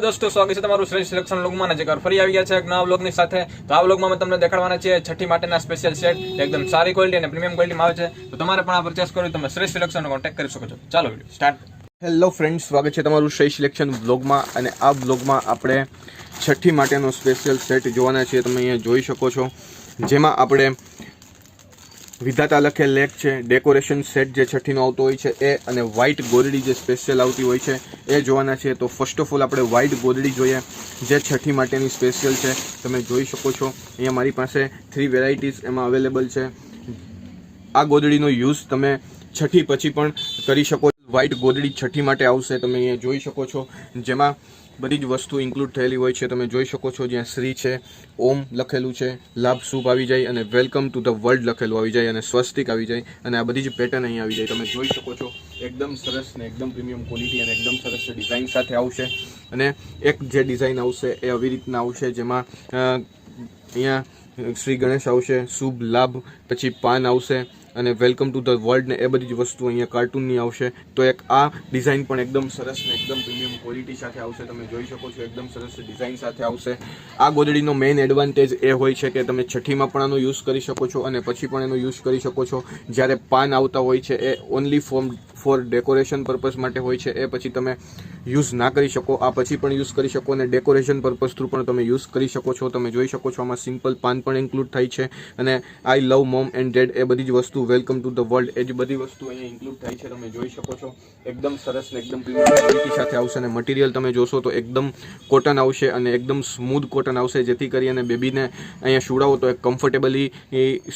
दोस्तों स्वागत है તમારું શ્રેષ્ઠ સિલેક્શન વ્લોગમાં ને જેકર ફરી આવી ગયા છે એક નવા વ્લોગની સાથે। તો આ વ્લોગમાં મેં તમને દેખાડવાના છે છઠ્ઠી માટેના સ્પેશિયલ સેટ એકદમ સારી ક્વોલિટી અને પ્રીમિયમ ક્વોલિટીમાં આવે છે। તો તમારે પણ આ પરચેસ કરવું તમે શ્રેષ્ઠ સિલેક્શનનો કોન્ટેક્ટ કરી શકો છો। ચાલો વિડિયો સ્ટાર્ટ। હેલો ફ્રેન્ડ્સ, સ્વાગત છે તમારું શ્રેષ્ઠ સિલેક્શન વ્લોગમાં અને આ વ્લોગમાં આપણે છઠ્ઠી માટેનો સ્પેશિયલ સેટ જોવાના છીએ। તમે અહીંયા જોઈ શકો છો જેમાં આપણે વિધાતા લખેલ લેખ છે, ડેકોરેશન સેટ જે છઠ્ઠીનો આવતો હોય છે એ અને વ્હાઇટ ગોદડી જે સ્પેશિયલ આવતી હોય છે એ જોવાના છે। તો ફર્સ્ટ ઓફ ઓલ આપણે વ્હાઇટ ગોદડી જોઈએ જે છઠ્ઠી માટેની સ્પેશિયલ છે। તમે જોઈ શકો છો અહીંયા મારી પાસે 3 વેરાયટીઝ એમાં અવેલેબલ છે। આ ગોદડીનો યુઝ તમે છઠ્ઠી પછી પણ કરી શકો। વ્હાઇટ ગોદડી છઠ્ઠી માટે આવશે। તમે અહીંયા જોઈ શકો છો જેમાં બધી જ વસ્તુ ઇન્ક્લુડ થયેલી હોય છે। તમે જોઈ શકો છો જ્યાં શ્રી છે, ઓમ લખેલું છે, લાભ શુભ આવી જાય અને વેલકમ ટુ ધ વર્લ્ડ લખેલું આવી જાય અને સ્વસ્તિક આવી જાય અને આ બધી જ પેટર્ન અહીં આવી જાય। તમે જોઈ શકો છો એકદમ સરસ ને એકદમ પ્રીમિયમ ક્વોલિટી અને એકદમ સરસ ડિઝાઇન સાથે આવશે। અને એક જે ડિઝાઇન આવશે એ આવી રીતના આવશે જેમાં અહીંયા શ્રી ગણેશ આવશે, શુભ લાભ, પછી પાન આવશે અને વેલકમ ટુ ધ વર્લ્ડ ને એ બધી જ વસ્તુ અહીંયા કાર્ટૂનની આવશે। તો એક આ ડિઝાઇન પણ એકદમ સરસ ને એકદમ પ્રીમિયમ ક્વોલિટી સાથે આવશે। તમે જોઈ શકો છો એકદમ સરસ ડિઝાઇન સાથે આવશે। આ ગોદડીનો મેઇન એડવાન્ટેજ એ હોય છે કે તમે છઠ્ઠીમાં પણ આનો યુઝ કરી શકો છો અને પછી પણ એનો યુઝ કરી શકો છો। જ્યારે પાન આવતા હોય છે એ ઓનલી ફોર ડેકોરેશન પર્પઝ માટે હોય છે, એ પછી તમે યુઝ ના કરી શકો। આ પછી પણ યુઝ કરી શકો અને ડેકોરેશન પર્પઝ થ્રુ પણ તમે યુઝ કરી શકો છો। તમે જોઈ શકો છો આમાં સિમ્પલ પાન પણ ઇન્ક્લુડ થાય છે અને આઈ લવ મોમ એન્ડ ડેડ એ બધી જ વસ્તુ, વેલકમ ટુ ધ વર્લ્ડ એ જ બધી વસ્તુ અહીંયા ઇન્ક્લુડ થાય છે। તમે જોઈ શકો છો એકદમ સરસ ને એકદમ પ્રીમિયમ ક્વોલિટી સાથે આવશે અને મટીરિયલ તમે જોશો તો એકદમ કોટન આવશે અને એકદમ સ્મૂધ કોટન આવશે જેથી કરી અને બેબીને અહીંયા સુડાવો તો એક કમ્ફર્ટેબલી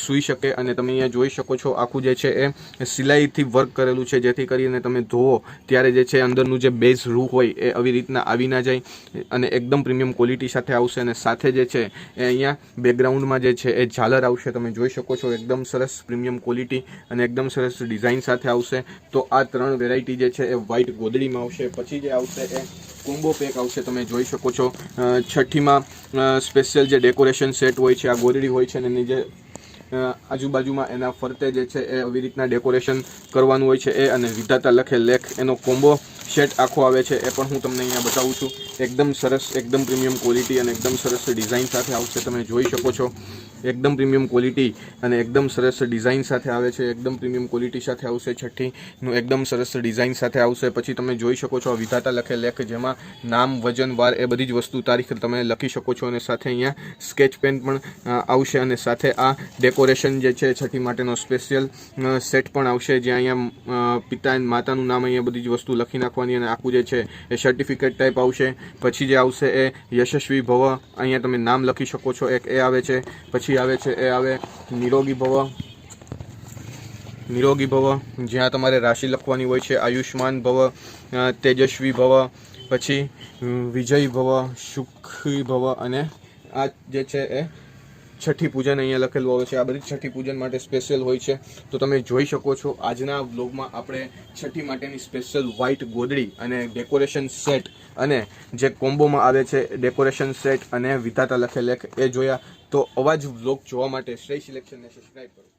સૂઈ શકે। અને તમે અહીંયા જોઈ શકો છો આખું જે છે એ સિલાઈથી વર્ક કરેલું છે જેથી કરીને તમે ધોવો ત્યારે જે છે અંદરનું જે બેઝ રૂ હોય એ આવી રીતના આવી ના જાય અને એકદમ પ્રીમિયમ ક્વોલિટી સાથે આવશે। અને સાથે જે છે એ અહીંયા બેકગ્રાઉન્ડમાં જે છે એ ઝાલર આવશે। તમે જોઈ શકો છો એકદમ સરસ પ્રીમિયમ ક્વોલિટી અને એકદમ સરસ ડિઝાઇન સાથે આવશે। તો આ 3 વેરાયટી જે છે એ વ્હાઇટ ગોદડીમાં આવશે। પછી જે આવશે એ કોમ્બો પેક આવશે। તમે જોઈ શકો છો છઠ્ઠીમાં સ્પેશિયલ જે ડેકોરેશન સેટ હોય છે, આ ગોદડી હોય છે અને એની જે આજુબાજુમાં એના ફરતે જે છે એ આવી રીતના ડેકોરેશન કરવાનું હોય છે એ અને વિધાતા લખેલ લેખ એનો કોમ્બો સેટ આખો આવે છે। એ પણ હું તમને અહીંયા બતાવું છું। એકદમ સરસ, એકદમ પ્રીમિયમ ક્વોલિટી અને એકદમ સરસ ડિઝાઇન સાથે આવશે। તમે જોઈ શકો છો એકદમ પ્રીમિયમ ક્વોલિટી અને એકદમ સરસ ડિઝાઇન સાથે આવે છે। એકદમ પ્રીમિયમ ક્વોલિટી સાથે આવશે છઠ્ઠીનું, એકદમ સરસ ડિઝાઇન સાથે આવશે। પછી તમે જોઈ શકો છો વિધાતા લખેલ લેખ જેમાં નામ, વજન, વાર એ બધી જ વસ્તુ, તારીખ તમે લખી શકો છો અને સાથે અહીંયા સ્કેચ પેન પણ આવશે અને સાથે આ ડેકોરેશન જે છે છઠ્ઠી માટેનો સ્પેશિયલ સેટ પણ આવશે જ્યાં અહીંયા પિતા અને માતાનું નામ અહીંયા બધી જ વસ્તુ લખી નાખવાની અને આખું જે છે એ સર્ટિફિકેટ ટાઈપ આવશે। પછી જે આવશે એ યશસ્વી ભવ, અહીંયા તમે નામ લખી શકો છો, એક એ આવે છે। પછી આવે છે એ આવે નિરોગી ભવ, નિરોગી ભવ જ્યાં તમારે રાશિ લખવાની હોય છે, આયુષ્માન ભવ, તેજસ્વી ભવ, પછી વિજય ભવ, સુખી ભવ અને આ જે છે એ છઠ્ઠી પૂજન અહીંયા લખેલું આવે છે। આ બધી છઠ્ઠી પૂજન માટે સ્પેશિયલ હોય છે। તો તમે જોઈ શકો છો આજના વ્લોગમાં આપણે છઠ્ઠી માટેની સ્પેશિયલ વ્હાઇટ ગોદડી અને ડેકોરેશન સેટ અને જે કોમ્બોમાં આવે છે ડેકોરેશન સેટ અને વિધાતા લખેલ લેખ એ જોયા। તો અવાજ વ્લોગ જોવા માટે શ્રેષ્ઠ સિલેક્શનને સબસ્ક્રાઈબ કરો।